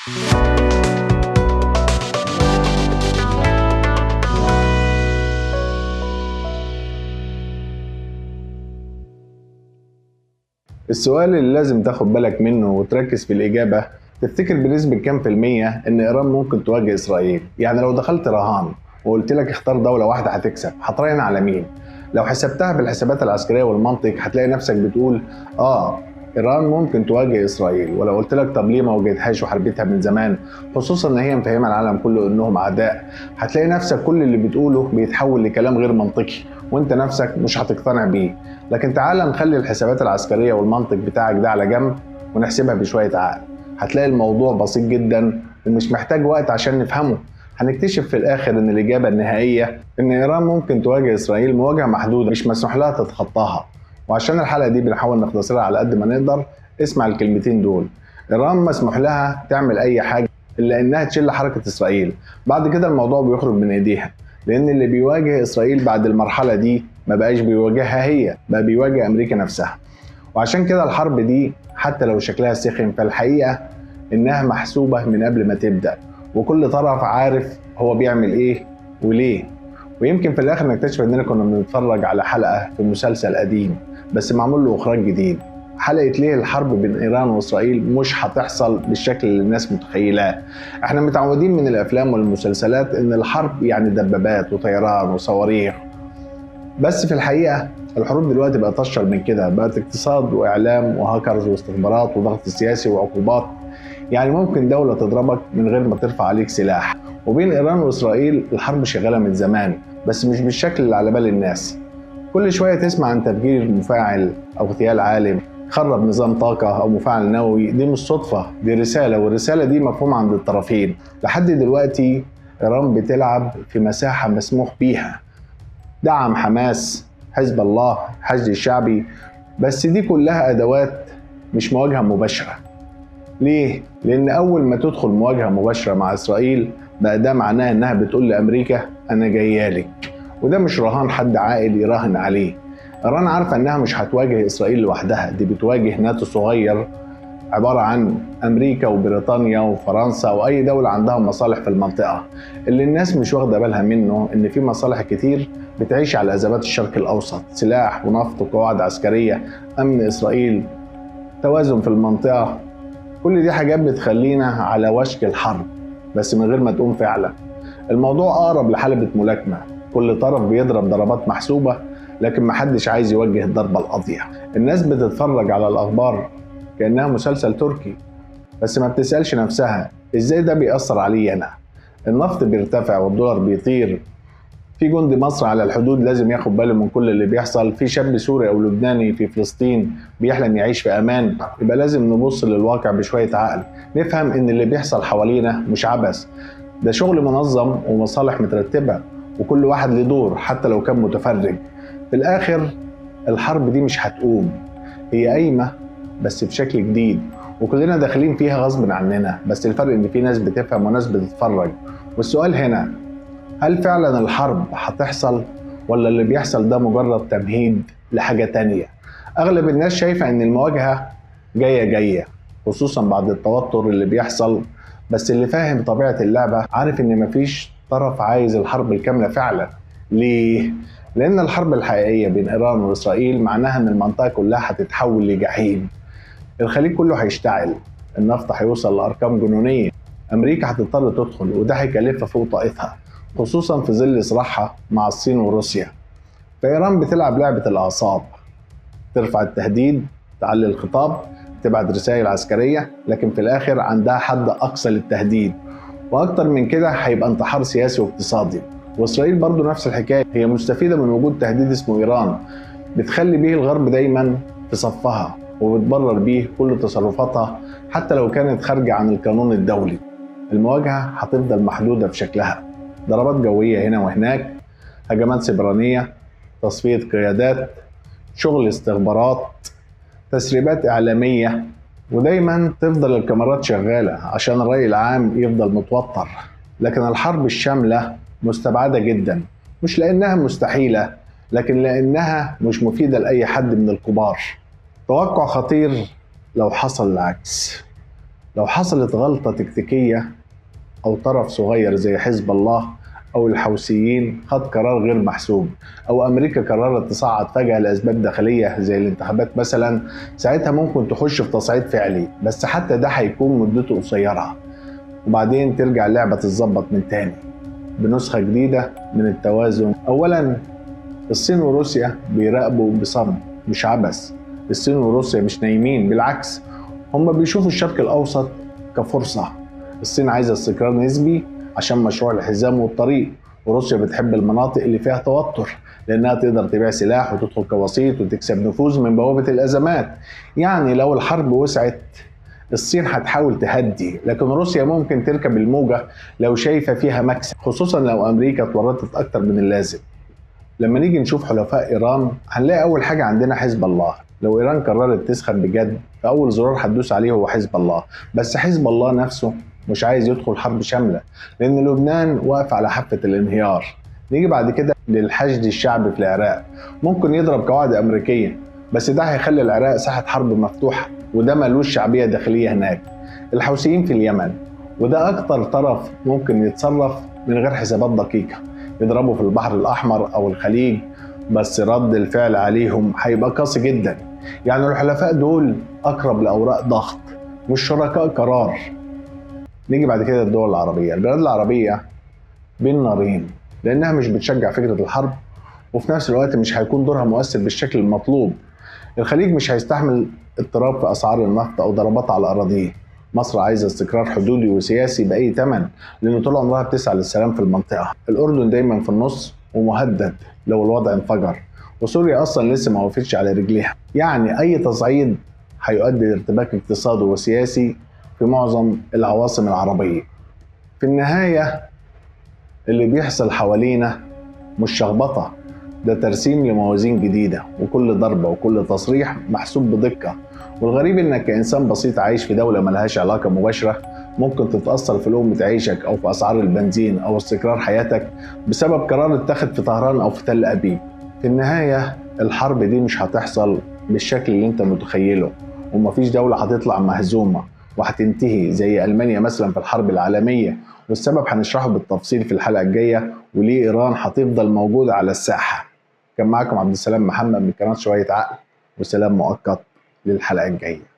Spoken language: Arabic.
السؤال اللي لازم تاخد بالك منه وتركز في الإجابة، تفتكر بنسبة كام في المية إن إيران ممكن تواجه إسرائيل؟ يعني لو دخلت رهان وقلت لك اختار دولة واحدة هتكسب، هتراهن على مين؟ لو حسبتها بالحسابات العسكرية والمنطق هتلاقي نفسك بتقول إيران ممكن تواجه إسرائيل. ولو قلت لك طب ليه ما واجهتهاش وحربتها من زمان، خصوصا إن هي مفهمة العالم كله إنهم أعداء، هتلاقي نفسك كل اللي بتقوله بيتحول لكلام غير منطقي وانت نفسك مش هتقتنع بيه. لكن تعال نخلي الحسابات العسكرية والمنطق بتاعك ده على جنب ونحسبها بشوية عقل، هتلاقي الموضوع بسيط جدا ومش محتاج وقت عشان نفهمه. هنكتشف في الآخر إن الإجابة النهائية إن إيران ممكن تواجه إسرائيل مواجهة محدودة مش مسموح لها تتخطاها. وعشان الحلقة دي بنحاول نختصرها على قد ما نقدر، اسمع الكلمتين دول: إيران مسموح لها تعمل أي حاجة إلا إنها تشيل حركة إسرائيل. بعد كده الموضوع بيخرج من إيديها، لأن اللي بيواجه إسرائيل بعد المرحلة دي ما بقاش بيواجهها هي، بقى بيواجه أمريكا نفسها. وعشان كده الحرب دي حتى لو شكلها سخن، فالحقيقة إنها محسوبة من قبل ما تبدأ، وكل طرف عارف هو بيعمل إيه وليه. ويمكن في الآخر نكتشف إننا كنا بنتفرج على حلقة في مسلسل قديم بس معمول له إخراج جديد. حلقة ليه الحرب بين إيران وإسرائيل مش هتحصل بالشكل اللي الناس متخيلاه. احنا متعودين من الأفلام والمسلسلات إن الحرب يعني دبابات وطيران وصواريخ، بس في الحقيقة الحروب دلوقتي بقت أشهر من كده، بقت اقتصاد وإعلام وهاكرز واستخبارات وضغط سياسي وعقوبات. يعني ممكن دولة تضربك من غير ما ترفع عليك سلاح. وبين إيران وإسرائيل الحرب شغالة من زمان، بس مش بالشكل اللي على بال الناس. كل شوية تسمع عن تفجير مفاعل أو اغتيال عالم، خرب نظام طاقة أو مفاعل نووي. دي مش صدفة، دي رسالة، والرسالة دي مفهومة عند الطرفين. لحد دلوقتي إيران بتلعب في مساحة مسموح بيها، دعم حماس، حزب الله، الحشد الشعبي، بس دي كلها أدوات مش مواجهة مباشرة. ليه؟ لأن أول ما تدخل مواجهة مباشرة مع إسرائيل بقى ده معناه إنها بتقول لأمريكا أنا جايالك، وده مش رهان حد عاقل يراهن عليه. إيران عارفة إنها مش هتواجه إسرائيل لوحدها، دي بتواجه ناتو صغير عبارة عن أمريكا وبريطانيا وفرنسا وأي دولة عندها مصالح في المنطقة. اللي الناس مش واخدة بالها منه إن في مصالح كتير بتعيش على أزمات الشرق الأوسط: سلاح ونفط وقواعد عسكرية، أمن إسرائيل، توازن في المنطقة. كل دي حاجات بتخلينا على وشك الحرب بس من غير ما تقوم فعلا. الموضوع أقرب لحلبة ملاكمة، كل طرف بيضرب ضربات محسوبة لكن محدش عايز يوجه الضربة القاضية. الناس بتتفرج على الأخبار كأنها مسلسل تركي، بس ما بتسألش نفسها إزاي ده بيأثر علي أنا. النفط بيرتفع والدولار بيطير، في جندي مصري على الحدود لازم ياخد باله من كل اللي بيحصل، في شاب سوري أو لبناني في فلسطين بيحلم يعيش في أمان. يبقى لازم نبص للواقع بشوية عقل، نفهم إن اللي بيحصل حوالينا مش عبث، ده شغل منظم ومصالح مترتبة، وكل واحد له دور حتى لو كان متفرج. في الآخر الحرب دي مش هتقوم، هي قايمة بس بشكل جديد، وكلنا داخلين فيها غصب عننا، بس الفرق إن في ناس بتفهم وناس بتتفرج. والسؤال هنا، هل فعلا الحرب هتحصل ولا اللي بيحصل ده مجرد تمهيد لحاجة تانية؟ أغلب الناس شايفة إن المواجهة جاية خصوصا بعد التوتر اللي بيحصل، بس اللي فاهم طبيعة اللعبة عارف إن مفيش طرف عايز الحرب الكاملة فعلا. ليه؟ لأن الحرب الحقيقية بين إيران وإسرائيل معناها إن المنطقة كلها هتتحول لجحيم. الخليج كله هيشتعل، النفط هيوصل لأرقام جنونية، أمريكا هتضطر تدخل وده هيكلفها فوق طاقتها، خصوصا في ظل صراعها مع الصين وروسيا. فإيران بتلعب لعبة الأعصاب، ترفع التهديد، تعلي الخطاب، تبعت رسائل عسكرية، لكن في الآخر عندها حد أقصى للتهديد، وأكتر من كده هيبقى انتحار سياسي واقتصادي. وإسرائيل برضو نفس الحكاية، هي مستفيدة من وجود تهديد اسمه إيران، بتخلي بيه الغرب دايما في صفها وبتبرر بيه كل تصرفاتها حتى لو كانت خارجة عن القانون الدولي. المواجهة هتفضل محدودة في شكلها، ضربات جوية هنا وهناك، هجمات سبرانية، تصفية قيادات، شغل استخبارات، تسريبات إعلامية، ودايما تفضل الكاميرات شغالة عشان الرأي العام يفضل متوتر. لكن الحرب الشاملة مستبعدة جدا، مش لأنها مستحيلة لكن لأنها مش مفيدة لأي حد من الكبار. توقع خطير لو حصل العكس، لو حصلت غلطة تكتيكية أو طرف صغير زي حزب الله أو الحوثيين خد قرار غير محسوب، أو أمريكا قررت تصعد فجأة لأسباب داخلية زي الانتخابات مثلا، ساعتها ممكن تخش في تصعيد فعلي، بس حتى ده هيكون مدته قصيرة، وبعدين ترجع اللعبة تتظبط من تاني بنسخة جديدة من التوازن. أولا، الصين وروسيا بيراقبوا بصمت مش عبث. الصين وروسيا مش نايمين، بالعكس هم بيشوفوا الشرق الأوسط كفرصة. الصين عايزة استقرار نسبي عشان مشروع الحزام والطريق، وروسيا بتحب المناطق اللي فيها توتر لأنها تقدر تبيع سلاح وتدخل كوسيط وتكسب نفوذ من بوابة الأزمات. يعني لو الحرب وسعت الصين هتحاول تهدي، لكن روسيا ممكن تركب الموجة لو شايفة فيها مكسب، خصوصا لو أمريكا اتورطت أكتر من اللازم. لما نيجي نشوف حلفاء إيران هنلاقي أول حاجة عندنا حزب الله. لو إيران قررت تسخن بجد فأول زرار هتدوس عليه هو حزب الله، بس حزب الله نفسه مش عايز يدخل حرب شاملة لأن لبنان واقف على حافة الانهيار. نيجي بعد كده للحشد الشعبي في العراق، ممكن يضرب قواعد أمريكية بس ده هيخلي العراق ساحة حرب مفتوحة، وده ملوش شعبية داخلية هناك. الحوثيين في اليمن، وده أكتر طرف ممكن يتصرف من غير حسابات دقيقة، يضربوا في البحر الأحمر أو الخليج، بس رد الفعل عليهم هيبقى قاسي جدا. يعني الحلفاء دول أقرب لأوراق ضغط مش شركاء قرار. نيجي بعد كده الدول العربية. البلاد العربية بين نارين لأنها مش بتشجع فكرة الحرب، وفي نفس الوقت مش هيكون دورها مؤثر بالشكل المطلوب. الخليج مش هيستحمل اضطراب في أسعار النفط أو ضربات على أراضيه. مصر عايزة استقرار حدودي وسياسي بأي ثمن لأن طول عمرها بتسعى للسلام في المنطقة. الأردن دايما في النص ومهدد لو الوضع انفجر، وسوريا أصلا لسه ما وقفتش على رجليها. يعني أي تصعيد هيؤدي لارتباك اقتصادي وسياسي في معظم العواصم العربية. في النهاية اللي بيحصل حوالينا مش شخبطة، ده ترسيم لموازين جديدة، وكل ضربة وكل تصريح محسوب بدقة. والغريب انك كإنسان بسيط عايش في دولة ملهاش علاقة مباشرة ممكن تتأثر في لقمة عيشك أو في أسعار البنزين أو استقرار حياتك بسبب قرار اتخذ في طهران أو في تل أبيب. في النهاية الحرب دي مش هتحصل بالشكل اللي انت متخيله، ومفيش دولة هتطلع مهزومة وهتنتهي زي ألمانيا مثلا في الحرب العالمية، والسبب هنشرحه بالتفصيل في الحلقة الجاية، وليه إيران هتفضل موجودة على الساحة. كان معكم عبد السلام محمد من قناة شوية عقل، وسلام مؤقت للحلقة الجاية.